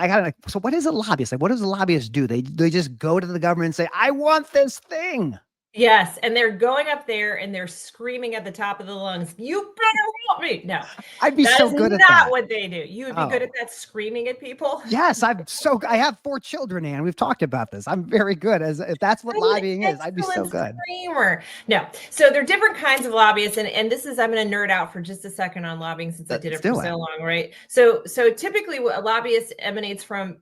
I got like, so what is a lobbyist? Like, what does a lobbyist do? They just go to the government and say, I want this thing. Yes, and they're going up there and they're screaming at the top of the lungs, "You better help me!" No, I'd be that so is good at not that. what they do. You would be good at Oh, that, screaming at people. yes. I have 4 children, Anne. We've talked about this. I'm very good if that's what I'm an lobbying is. I'd be so excellent good. screamer. No, so there are different kinds of lobbyists, and this is, I'm going to nerd out for just a second on lobbying since I did Let's it for do it. so long, right? So typically, a lobbyist emanates from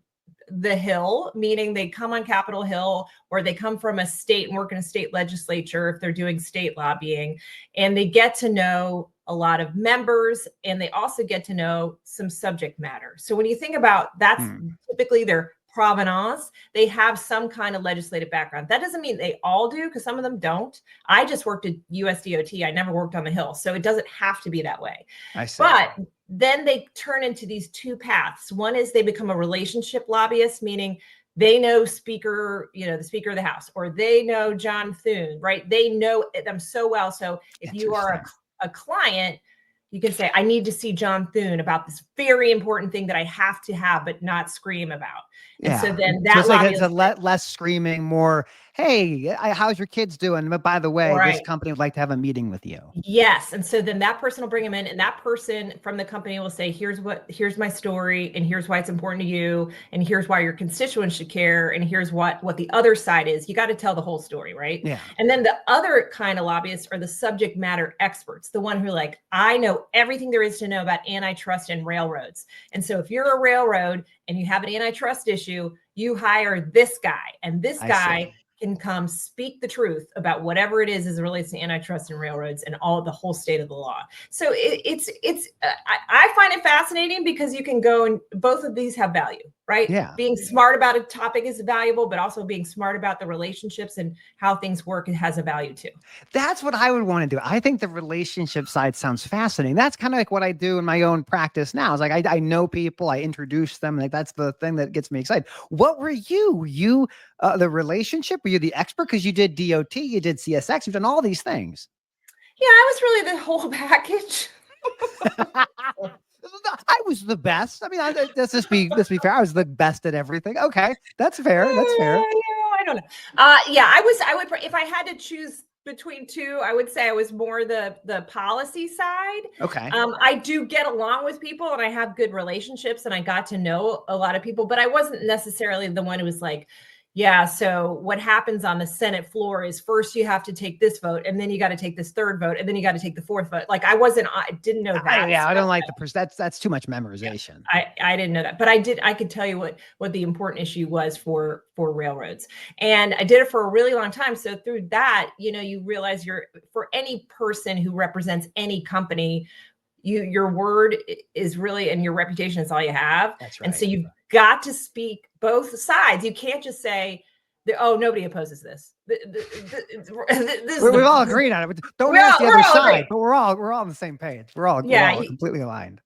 the Hill, meaning they come on Capitol Hill, or they come from a state and work in a state legislature if they're doing state lobbying, and they get to know a lot of members, and they also get to know some subject matter. So when you think about, that's typically their provenance, they have some kind of legislative background. That doesn't mean they all do, because some of them don't. I just worked at USDOT. I never worked on the Hill, so it doesn't have to be that way. I see. But then they turn into these two paths. One is they become a relationship lobbyist, meaning they know speaker, the Speaker of the House, or they know John Thune, right? They know them so well. So if you are a client, you can say, I need to see John Thune about this very important thing that I have to have, but not scream about. And so then that it's like it's a less screaming, more, hey, how's your kids doing? But by the way, this company would like to have a meeting with you. Yes. And so then that person will bring him in, and that person from the company will say, here's my story, and here's why it's important to you, and here's why your constituents should care, and here's what the other side is. You got to tell the whole story, right? Yeah. And then the other kind of lobbyists are the subject matter experts, the one who like, I know everything there is to know about antitrust and railroads. And so if you're a railroad and you have an antitrust issue, you hire this guy, and this guy can come speak the truth about whatever it is as it relates to antitrust and railroads and all the whole state of the law. So I find it fascinating because you can go, and both of these have value, right? Yeah. Being smart about a topic is valuable, but also being smart about the relationships and how things work, it has a value too. That's what I would want to do. I think the relationship side sounds fascinating. That's kind of like what I do in my own practice now. It's like I know people, I introduce them. Like that's the thing that gets me excited. What were you? Were you the relationship? Were you the expert? Because you did DOT, you did CSX, you've done all these things. Yeah, I was really the whole package. I was the best. I mean, let's be fair. I was the best at everything. Okay, that's fair. That's fair. I don't know. Yeah, I would, if I had to choose between two, I would say I was more the policy side. Okay. I do get along with people, and I have good relationships, and I got to know a lot of people, but I wasn't necessarily the one who was like, yeah, so what happens on the Senate floor is first you have to take this vote, and then you got to take this third vote, and then you got to take the fourth vote. Like I didn't know that. I don't like that's too much memorization. Yeah, I didn't know that, but I could tell you what the important issue was for railroads. And I did it for a really long time. So through that, you realize for any person who represents any company, your word is really, and your reputation is all you have. That's right. And so you've got to speak both sides. You can't just say, oh, nobody opposes this. We've all agreed on it. Don't ask the other side, but we're all on the same page. We're all completely aligned.